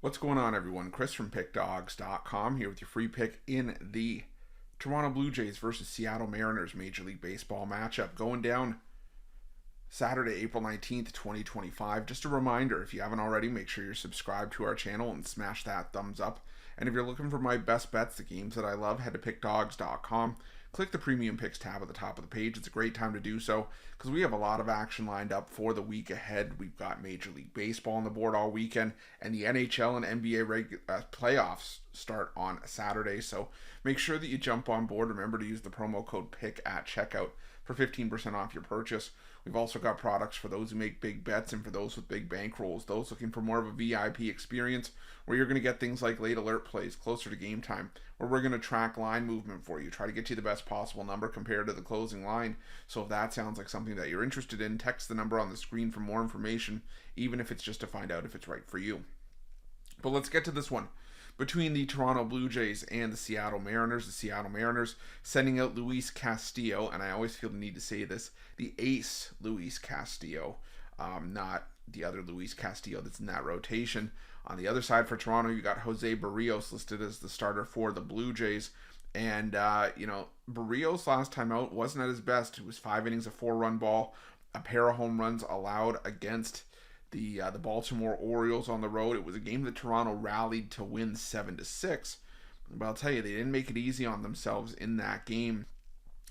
What's going on, everyone? Chris from Pickdawgz.com here with your free pick in the Toronto Blue Jays versus Seattle Mariners Major League Baseball matchup going down Saturday, April 19th, 2025. Just a reminder, if you haven't already, make sure you're subscribed to our channel and smash that thumbs up. And if you're looking for my best bets, the games that I love, head to Pickdawgz.com. Click the Premium Picks tab at the top of the page. It's a great time to do so because we have a lot of action lined up for the week ahead. We've got Major League Baseball on the board all weekend, and the NHL and NBA playoffs start on Saturday. So make sure that you jump on board. Remember to use the promo code PICK at checkout for 15% off your purchase. We've also got products for those who make big bets and for those with big bankrolls, those looking for more of a VIP experience where you're going to get things like late alert plays closer to game time, where we're going to track line movement for you, try to get you the best possible number compared to the closing line. So if that sounds like something that you're interested in, text the number on the screen for more information, even if it's just to find out if it's right for you. But let's get to this one. Between the Toronto Blue Jays and the Seattle Mariners sending out Luis Castillo, and I always feel the need to say this, the ace Luis Castillo, not the other Luis Castillo that's in that rotation. On the other side for Toronto, you got Jose Barrios listed as the starter for the Blue Jays. And, Barrios last time out wasn't at his best. It was 5 innings, a 4-run ball, a pair of home runs allowed against the Baltimore Orioles on the road. It was a game that Toronto rallied to win 7-6. But I'll tell you, they didn't make it easy on themselves in that game.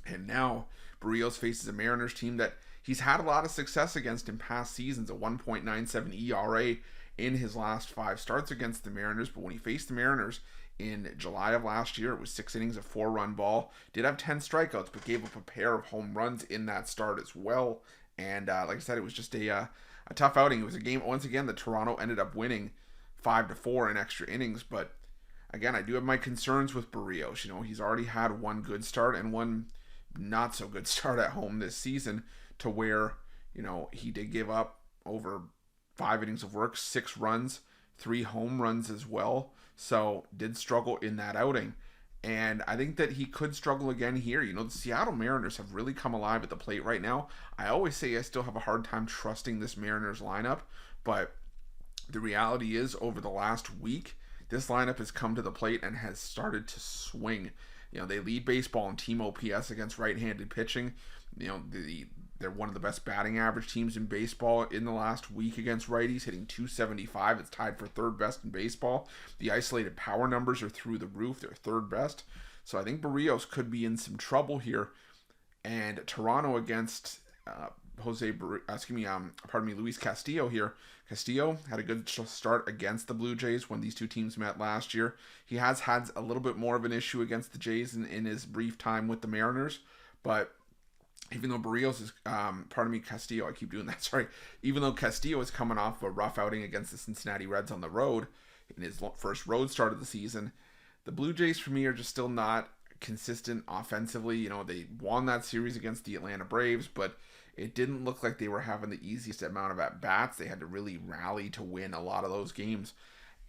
And now Barrios faces a Mariners team that he's had a lot of success against in past seasons, a 1.97 ERA in his last 5 starts against the Mariners. But when he faced the Mariners in July of last year, it was 6 innings, a 4-run ball. Did have 10 strikeouts, but gave up a pair of home runs in that start as well. And like I said, it was just a tough outing. It was a game, once again, that Toronto ended up winning 5-4 in extra innings. But again, I do have my concerns with Barrios. He's already had one good start and one not so good start at home this season, to where, he did give up over 5 innings of work, 6 runs, 3 home runs as well. So did struggle in that outing. And I think that he could struggle again here. The Seattle Mariners have really come alive at the plate right now. I always say I still have a hard time trusting this Mariners lineup, but the reality is over the last week, this lineup has come to the plate and has started to swing. They lead baseball in team OPS against right-handed pitching. They're one of the best batting average teams in baseball in the last week against righties, hitting .275. It's tied for 3rd best in baseball. The isolated power numbers are through the roof. They're 3rd best. So I think Barrios could be in some trouble here. And Toronto against Luis Castillo here. Castillo had a good start against the Blue Jays when these two teams met last year. He has had a little bit more of an issue against the Jays in his brief time with the Mariners, but even though Castillo, I keep doing that, sorry. Even though Castillo is coming off a rough outing against the Cincinnati Reds on the road in his first road start of the season, the Blue Jays for me are just still not consistent offensively. They won that series against the Atlanta Braves, but it didn't look like they were having the easiest amount of at-bats. They had to really rally to win a lot of those games.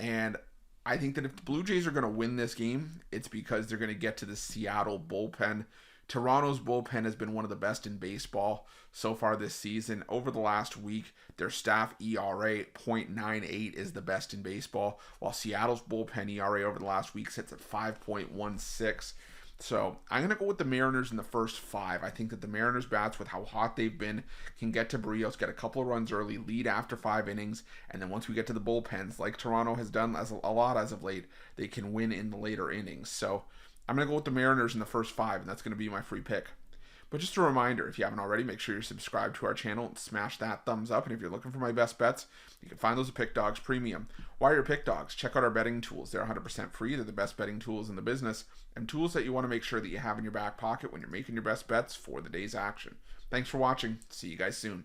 And I think that if the Blue Jays are going to win this game, it's because they're going to get to the Seattle bullpen. Toronto's bullpen has been one of the best in baseball so far this season. Over the last week, their staff ERA .98 is the best in baseball, while Seattle's bullpen ERA over the last week sits at 5.16. So I'm going to go with the Mariners in the first 5. I think that the Mariners bats, with how hot they've been, can get to Barrios, get a couple of runs early, lead after 5 innings, and then once we get to the bullpens, like Toronto has done a lot as of late, they can win in the later innings. So I'm going to go with the Mariners in the first 5, and that's going to be my free pick. But just a reminder, if you haven't already, make sure you're subscribed to our channel and smash that thumbs up. And if you're looking for my best bets, you can find those at Pick Dawgz Premium. While you're Pick Dawgz, check out our betting tools. They're 100% free. They're the best betting tools in the business, and tools that you want to make sure that you have in your back pocket when you're making your best bets for the day's action. Thanks for watching. See you guys soon.